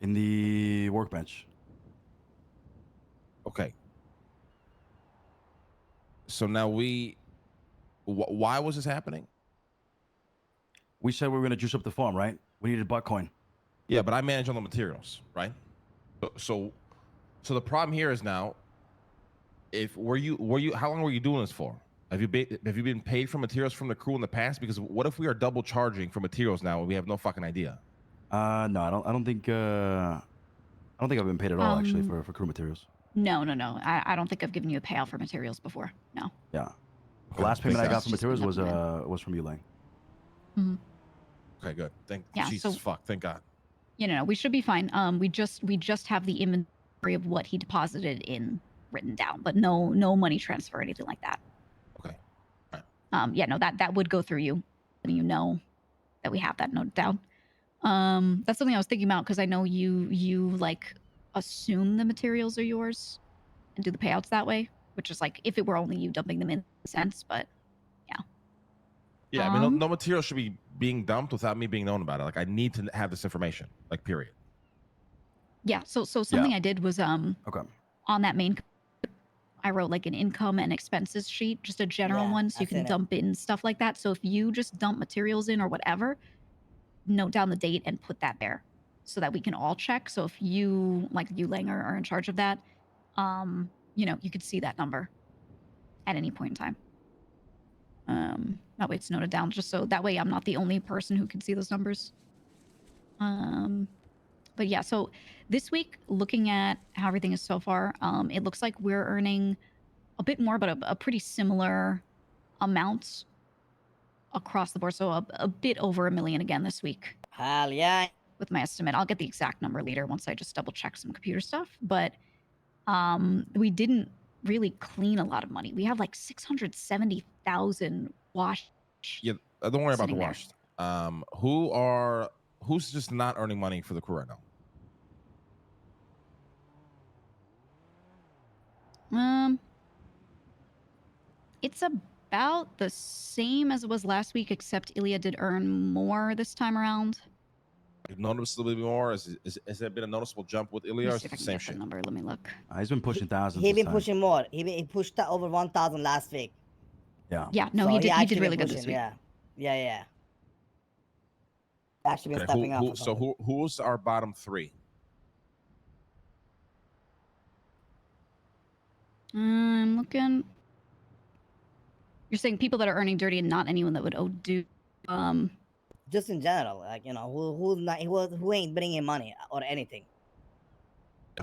S2: In the workbench.
S3: Okay. So now why was this happening?
S2: We said we were gonna juice up the farm, right? We needed Bitcoin.
S3: Yeah, but I manage all the materials, right? So the problem here is now, were you how long were you doing this for? Have you been paid for materials from the crew in the past? Because what if we are double charging for materials now and we have no fucking idea?
S2: No, I don't think I've been paid at all actually for crew materials.
S5: No. I don't think I've given you a payout for materials before. No.
S2: Yeah.
S3: Okay,
S2: The last payment I
S3: thank
S2: got
S3: God.
S2: for materials was from you, Lang.
S3: Okay, good. Thank
S5: Yeah,
S3: Jesus
S5: so-
S3: fuck. Thank God.
S5: We should be fine. We just have the inventory of what he deposited in written down, but no money transfer or anything like that.
S3: Okay.
S5: That would go through you, letting you know that we have that noted down. That's something I was thinking about because I know you like assume the materials are yours and do the payouts that way, which is like if it were only you dumping them in a sense, but yeah.
S3: Yeah, I mean, no material should be being dumped without me being known about it. Like, I need to have this information. Like, period.
S5: Yeah. So something
S2: Yeah.
S5: I did was
S2: Okay.
S5: on that main, I wrote like an income and expenses sheet, just a general
S1: Yeah,
S5: one, so you
S1: I've
S5: can
S1: seen it.
S5: dump in stuff like that. So if you just dump materials in or whatever, note down the date and put that there, so that we can all check. So if you, like you, Langer, are in charge of that, you could see that number at any point in time. That way it's noted down, just so that way I'm not the only person who can see those numbers. But yeah, so this week, looking at how everything is so far, it looks like we're earning a bit more, but a pretty similar amount across the board. So a bit over $1 million again this week
S1: Hell yeah.
S5: with my estimate. I'll get the exact number later once I just double check some computer stuff. But we didn't really clean a lot of money. We have like 670,000 wash.
S3: Yeah, don't worry about the
S5: Sitting there.
S3: washed. Who's just not earning money for the crew right now?
S5: It's about the same as it was last week, except Ilya did earn more this time around.
S3: Like, noticeably more? Has there been a noticeable jump with
S5: Let
S3: Ilya,
S5: me
S3: or is
S5: see
S3: it
S5: if I
S3: the
S5: can
S3: same
S5: get that
S3: shit?
S5: number. Let me look.
S2: He's been pushing thousands.
S1: He
S2: this
S1: been
S2: time.
S1: pushing more. He pushed over 1,000 last week.
S2: Yeah.
S5: Yeah, no,
S1: So
S5: he did
S1: actually been
S5: really good
S1: pushing,
S5: this week.
S1: Yeah. Actually been
S3: Okay,
S1: stepping up. Or something.
S3: who's our bottom three?
S5: I'm looking. You're saying people that are earning dirty and not anyone that would do.
S1: Just in general, like who's not who ain't bringing money or anything.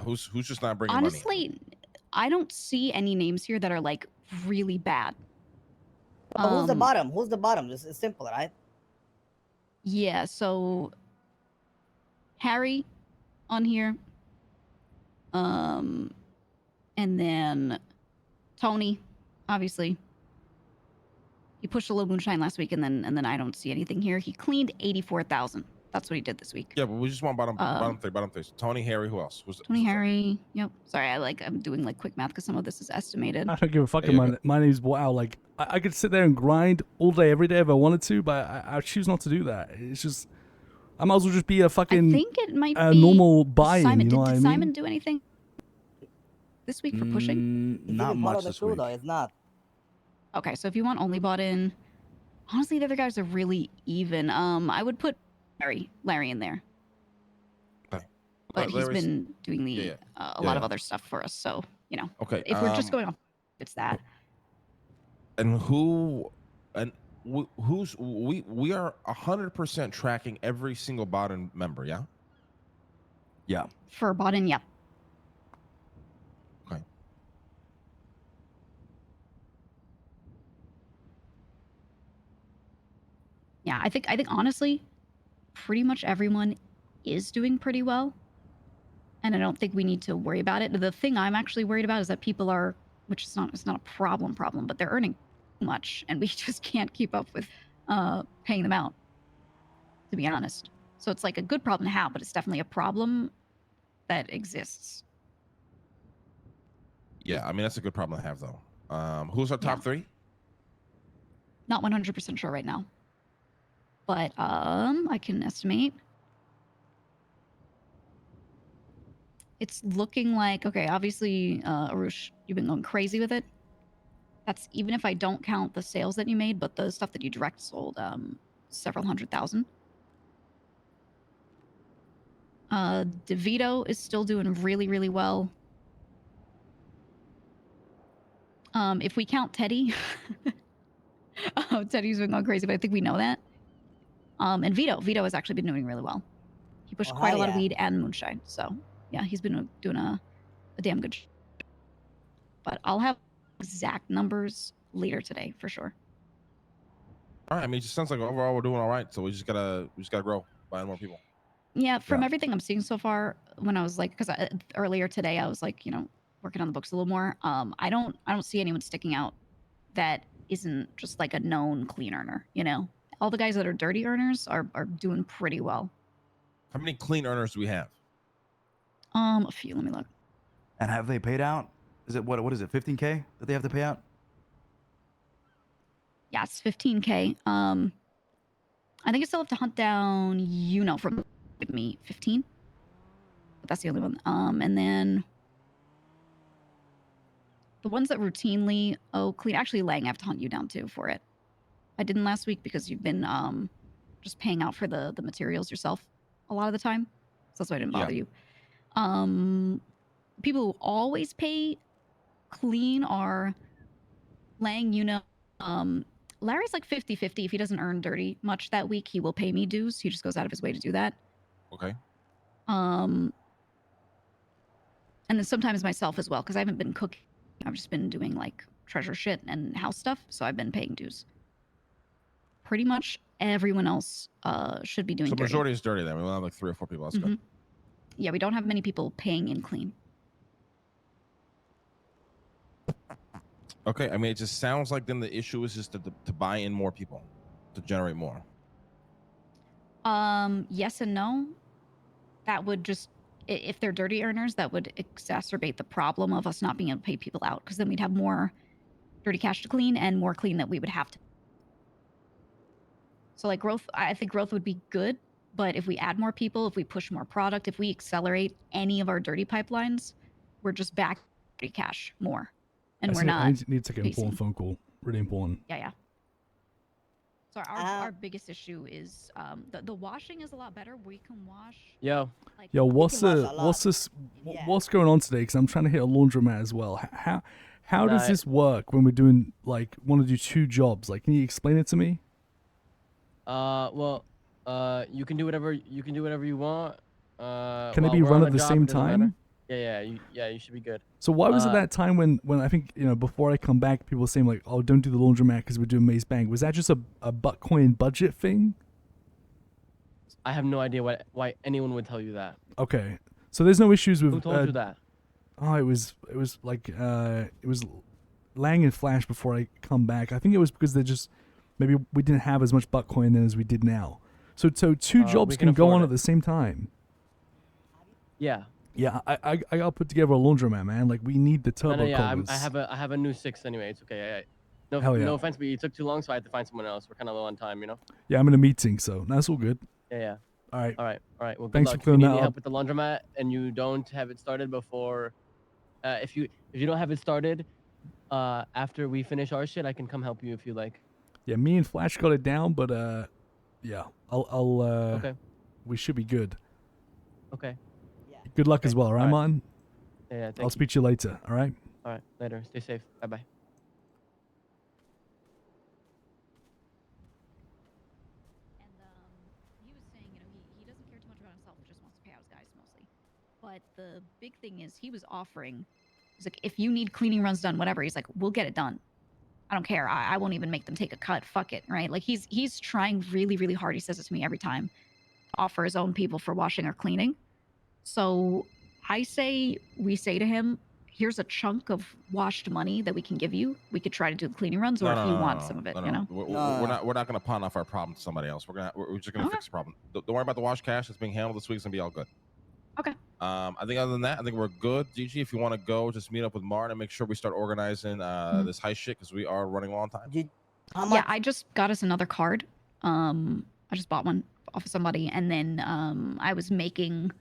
S3: Who's just not bringing
S5: Honestly,
S3: money?
S5: I don't see any names here that are like really bad.
S1: But who's the bottom? Who's the bottom? It's simple, right?
S5: Yeah, so Harry on here. And then Tony, obviously. He pushed a little moonshine last week, and then I don't see anything here. He cleaned 84,000. That's what he did this week.
S3: Yeah, but we just want bottom three. So Tony, Harry, who else?
S5: Tony, Harry. Yep. Sorry, I'm doing like quick math because some of this is estimated.
S4: I don't give a fuck.
S3: There you
S4: My name's Wow. Like I could sit there and grind all day, every day if I wanted to, but I choose not to do that. It's just I might as well just be a fucking
S5: I think it might
S4: a
S5: be
S4: normal buy-in.
S5: Simon.
S4: You know what I
S5: Did
S4: mean?
S5: Simon do anything this week for pushing?
S1: He's
S2: Not
S1: even part
S2: much
S1: of the
S2: this
S1: crew
S2: week.
S1: though. It's not.
S5: Okay, so if you want only bought in, honestly, the other guys are really even. I would put Larry in there.
S3: Okay.
S5: But he's
S3: Larry's-
S5: been doing the a lot of other stuff for us. So
S3: Okay.
S5: if we're just going off, it's that.
S3: And we are 100% tracking every single bottom member. Yeah.
S2: Yeah.
S5: For bought in, yep.
S3: Okay.
S5: Yeah, I think honestly, pretty much everyone is doing pretty well. And I don't think we need to worry about it. The thing I'm actually worried about is that people are, which is not, it's not a problem, but they're earning too much, and we just can't keep up with paying them out, to be honest. So it's like a good problem to have, but it's definitely a problem that exists.
S3: Yeah, I mean that's a good problem to have, though. Who's our top three?
S5: Not 100% sure right now, but I can estimate. It's looking like, okay, obviously, Arush, you've been going crazy with it. That's even if I don't count the sales that you made, but the stuff that you direct sold, several 100,000. DeVito is still doing really, really well. If we count Teddy, Teddy's been going crazy, but I think we know that. And Vito has actually been doing really well. He pushed quite a lot of weed and moonshine, so yeah, he's been doing a damn good. But I'll have exact numbers later today for sure.
S3: All right. I mean, it just sounds like overall we're doing all right. So we just gotta grow, buying more people.
S5: Yeah, from everything I'm seeing so far, when I was like, because earlier today I was like, working on the books a little more. I don't see anyone sticking out that isn't just like a known clean earner. All the guys that are dirty earners are doing pretty well.
S3: How many clean earners do we have?
S5: A few. Let me look.
S2: And have they paid out? Is it what is it? 15K that they have to pay out?
S5: Yeah, it's 15K. I think I still have to hunt down, from me 15. But that's the only one. And then the ones that routinely clean. Actually, Lang, I have to hunt you down too for it. I didn't last week because you've been just paying out for the materials yourself a lot of the time, so that's why I didn't bother you. People who always pay clean are Lang, Larry's like 50-50. If he doesn't earn dirty much that week, he will pay me dues. He just goes out of his way to do that.
S3: Okay.
S5: And then sometimes myself as well, because I haven't been cooking. I've just been doing like treasure shit and house stuff, so I've been paying dues. Pretty much everyone else should be doing
S3: So
S5: dirty.
S3: majority is dirty then. We only have like 3 or 4 people. That's good.
S5: Yeah, we don't have many people paying in clean.
S3: Okay, I mean, it just sounds like then the issue is just to buy in more people, to generate more.
S5: Yes and no. That would just, if they're dirty earners, that would exacerbate the problem of us not being able to pay people out, because then we'd have more dirty cash to clean and more clean that we would have to. So like growth, I think growth would be good, but if we add more people, if we push more product, if we accelerate any of our dirty pipelines, we're just back dirty cash more. And we're not.
S4: I need to take an
S5: pacing.
S4: important phone call. Really important.
S5: Yeah. So our biggest issue is the washing is a lot better. We can wash.
S6: Yo,
S4: what's going on today? Because I'm trying to hit a laundromat as well. How does this work when we're doing like want to do 2 jobs? Like, can you explain it to me?
S6: well, you can do whatever you want.
S4: Can they be run at the same time?
S6: Yeah, you should be good.
S4: So why was it that time when I think, before I come back, people were saying like, oh, don't do the laundromat because we're doing Maze Bank. Was that just a Buttcoin budget thing?
S6: I have no idea why anyone would tell you that.
S4: Okay, so there's no issues with.
S6: Who told you that?
S4: Oh, it was like it was Lang and Flash before I come back. I think it was because they just maybe we didn't have as much Buttcoin then as we did now. So 2 jobs can go on at the same time.
S6: Yeah.
S4: Yeah, I gotta put together a laundromat, man. Like, we need the turbo covers.
S6: I have a new 6 anyway. It's okay. No offense, but you took too long, so I had to find someone else. We're kind of low on time,
S4: Yeah, I'm in a meeting, so that's all good.
S6: Yeah.
S4: All right.
S6: Well, good
S4: Thanks
S6: luck.
S4: for
S6: If you need
S4: clearing
S6: any
S4: that
S6: help
S4: up.
S6: with the laundromat and you don't have it started before, if you don't have it started, after we finish our shit, I can come help you if you like.
S4: Yeah, me and Flash got it down, but yeah, I'll
S6: Okay.
S4: we should be good.
S6: Okay.
S4: Good luck as well, all right, Martin?
S6: Yeah. Thank
S4: I'll
S6: you.
S4: speak to you later. All right.
S6: All right. Later. Stay safe. Bye.
S5: And he was saying, he doesn't care too much about himself, he just wants to pay out his guys mostly. But the big thing is he was offering, he's like, if you need cleaning runs done, whatever, he's like, we'll get it done. I don't care. I won't even make them take a cut. Fuck it, right? Like he's trying really, really hard. He says it to me every time, to offer his own people for washing or cleaning. So we say to him, here's a chunk of washed money that we can give you. We could try to do the cleaning runs, or if you want some of it,
S3: We're not gonna pawn off our problem to somebody else. We're just gonna fix the problem. Don't worry about the wash cash that's being handled this week. It's gonna be all good.
S5: Okay.
S3: I think other than that, I think we're good. Gigi, if you want to go, just meet up with Martin and make sure we start organizing this heist shit because we are running low on time.
S5: Yeah, I just got us another card. I just bought one off of somebody, and then I was making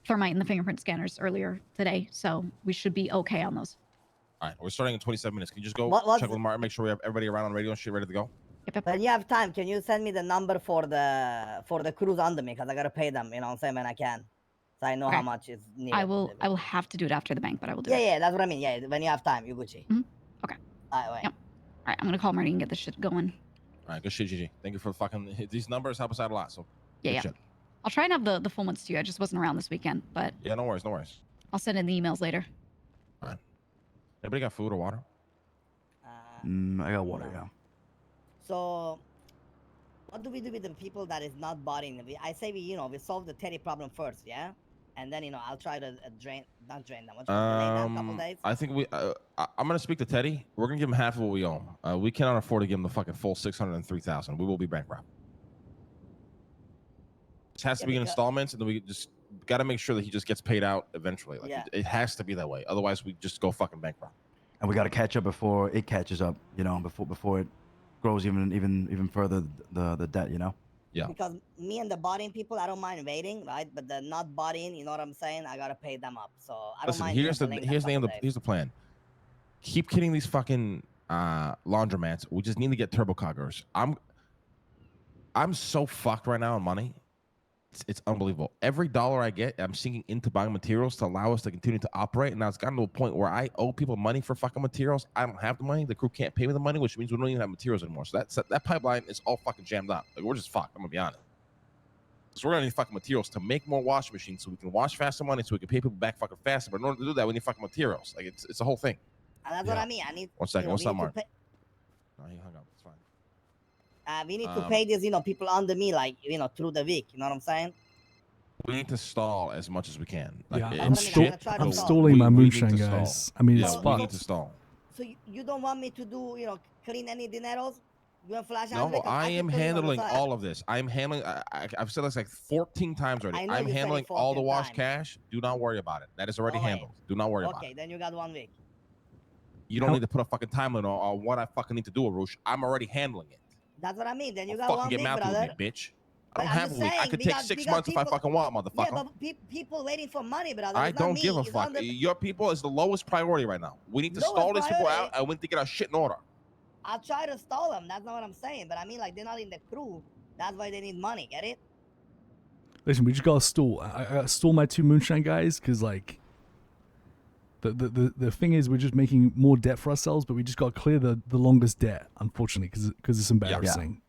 S5: thermite in the fingerprint scanners earlier today, so we should be okay on those.
S3: All right, we're starting in 27 minutes. Can you just go check with Martin, make sure we have everybody around on radio and shit ready to go?
S5: Yep.
S1: When you have time, can you send me the number for the crews under me? Because I gotta pay them, you know what I'm saying, when I can. So I know how much is needed.
S5: I will have to do it after the bank, but I will do it.
S1: Yeah, that's what I mean. Yeah, when you have time, you Gucci.
S5: Okay.
S1: All right.
S5: Yep. All right, I'm gonna call Marty and get this shit going.
S3: All right, good shit, Gigi. Thank you for fucking these numbers help us out a lot. So
S5: Yeah.
S3: Shit.
S5: I'll try and have the full ones to you. I just wasn't around this weekend, but
S3: Yeah, no worries.
S5: I'll send in the emails later.
S3: All right. Anybody got food or water?
S2: I got water, yeah.
S1: So, what do we do with the people that is not buying? I say we solve the Teddy problem first, yeah, and then I'll try to not drain them. Delay them a couple days.
S3: I think I'm gonna speak to Teddy. We're gonna give him half of what we owe him. We cannot afford to give him the fucking full 603,000. We will be bankrupt. It has to be in installments, and then we just got to make sure that he just gets paid out eventually. Like it has to be that way. Otherwise, we just go fucking bankrupt.
S2: And we got to catch up before it catches up, before it grows even further the debt. You know.
S3: Yeah.
S1: Because me and the botting people, I don't mind waiting, right? But the not botting, you know what I'm saying? I gotta pay them up. So I don't
S3: Listen,
S1: mind.
S3: here's the
S1: delaying
S3: here's
S1: that couple days.
S3: here's the plan. Keep kidding these fucking laundromats. We just need to get turbo coggers. I'm so fucked right now on money. It's unbelievable. Every dollar I get, I'm sinking into buying materials to allow us to continue to operate. And now it's gotten to a point where I owe people money for fucking materials. I don't have the money. The crew can't pay me the money, which means we don't even have materials anymore. So that pipeline is all fucking jammed up. Like, we're just fucked. I'm gonna be honest. So we're gonna need fucking materials to make more washing machines so we can wash faster money so we can pay people back fucking faster. But in order to do that, we need fucking materials. Like, it's a whole thing.
S1: And that's what I mean. I need.
S3: 1 second. What's
S1: we
S3: up,
S1: need to
S3: Mark?
S1: pay-
S3: No, he hung up. It's fine.
S1: We need to pay these, people under me, like, through the week. You know what I'm saying?
S3: We need to stall as much as we can. Like,
S4: Yeah,
S3: it's
S1: I'm
S3: shit,
S1: trying to
S4: I'm
S3: but
S1: stall.
S4: stalling my
S3: we need
S4: moonshine,
S3: to stall.
S4: guys. I mean,
S3: Yeah,
S4: it's
S3: we
S4: fucked.
S3: need to stall.
S1: So you don't want me to do, clean any dineros? You want flash
S3: No,
S1: handle it? 'Cause
S3: I
S1: can
S3: am
S1: clean on the
S3: handling
S1: side.
S3: all of this. I'm handling. I've said this like 14 times
S1: I
S3: already.
S1: know
S3: I'm
S1: you said it
S3: handling all the
S1: 14
S3: wash
S1: times.
S3: cash. Do not worry about it. That is already
S1: No way.
S3: handled. Do not worry about
S1: Okay,
S3: it.
S1: then you got 1 week.
S3: You don't
S4: How-
S3: need to put a fucking time limit on what I fucking need to do, Arush. I'm already handling it.
S1: That's what I mean. Then you
S3: Don't
S1: got
S3: fucking
S1: 1
S3: get
S1: week,
S3: mouthy
S1: brother.
S3: with me, bitch.
S1: But
S3: I don't
S1: I'm
S3: have a
S1: just
S3: week. I
S1: saying,
S3: could
S1: we
S3: take
S1: got-
S3: 6
S1: we got
S3: months if I
S1: people-
S3: fucking want, motherfucker.
S1: Yeah, but people waiting for money, brother.
S3: I
S1: It's not
S3: don't
S1: me.
S3: give a
S1: It's
S3: fuck.
S1: on the-
S3: Your people is the lowest priority right now. We need to
S1: Lowest
S3: stall these people
S1: priority?
S3: out, and we need to get our shit in order.
S1: I'll try to stall them. That's not what I'm saying. But I mean, like, they're not in the crew. That's why they need money. Get it?
S4: Listen, we just gotta stall. I stall my 2 moonshine guys because like the thing is we're just making more debt for ourselves, but we just gotta clear the longest debt, unfortunately, because it's embarrassing.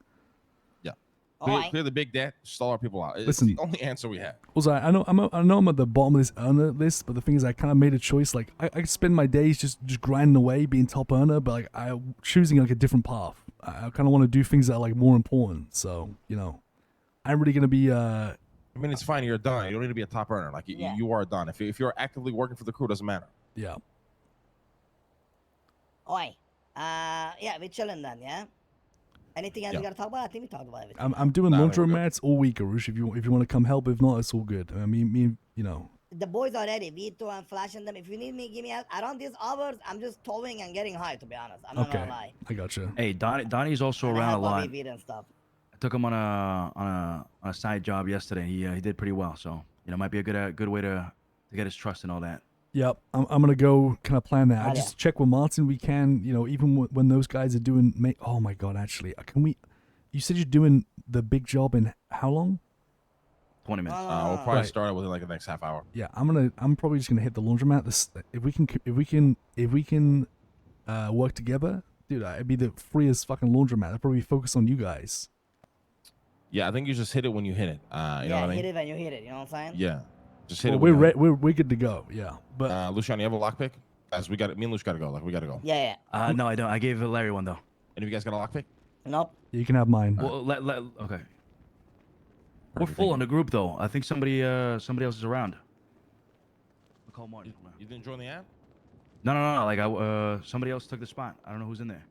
S1: All right.
S3: Clear the big debt, stall our people out. It's
S4: Listen.
S3: the only answer we have.
S4: Also, I know I'm at the bottom of this earner list, but the thing is, I kind of made a choice. Like I could spend my days just grinding away, being top earner, but like I'm choosing like a different path. I kind of want to do things that are like more important. So I'm really gonna be
S3: I mean, it's fine. You're done. You don't need to be a top earner. Like,
S1: Yeah.
S3: you are done. If you're actively working for the crew, it doesn't matter.
S4: yeah.
S1: Oi. Yeah, we're chilling then, yeah? Anything else
S3: Yeah.
S1: you gotta talk about? I think we talked about everything.
S4: I'm doing
S3: Nah, we're good.
S4: laundromats all week, Arush. If you want to come help, if not, it's all good. I mean,
S1: The boys are ready. Vito and flashing them. If you need me, give me help. Around these hours, I'm just towing and getting high, to be honest. I'm not
S4: Okay,
S1: gonna lie.
S4: I gotcha.
S2: Hey, Donnie's also
S1: And I
S2: around a
S1: help
S2: lot.
S1: Bobby Vito and stuff.
S2: I took him on a side job yesterday. He did pretty well. So might be a good way to get his trust and all that.
S4: Yep, I'm gonna go kind of plan that. I
S1: Oh,
S4: just
S1: yeah.
S4: check with Martin. We can, even when those guys are doing. Oh my god, actually, can we? You said you're doing the big job in how long?
S2: 20 minutes.
S3: We'll probably
S4: Right.
S3: start it within like the next half hour.
S4: Yeah, I'm probably just gonna hit the laundromat. If we can work together, dude, it'd be the freest fucking laundromat. I'd probably focus on you guys.
S3: Yeah, I think you just hit it when you hit it. You know what I mean?
S1: Hit it when you hit it. You know what I'm saying?
S3: Yeah, just hit
S4: Well,
S3: it. When you hit it.
S4: we're good to go. Yeah, but
S3: Luciano, you have a lockpick? Guys, me and Luciano gotta go. Like, we gotta go.
S1: Yeah.
S2: No, I don't. I gave Larry one though.
S3: Any of you guys got a lockpick?
S1: Nope.
S4: you can have mine.
S2: Well, okay. We're
S3: Perfect,
S2: full
S3: thank
S2: on the group though. I think somebody else is around. I'll call Martin.
S3: You didn't join the app?
S2: No. Like somebody else took the spot. I don't know who's in there.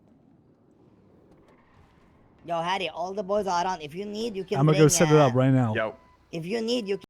S1: Yo, Harry, all the boys are on. If you need, you can
S4: I'm gonna go
S1: bring,
S4: set it up right now.
S3: Yo.
S1: If you need, you can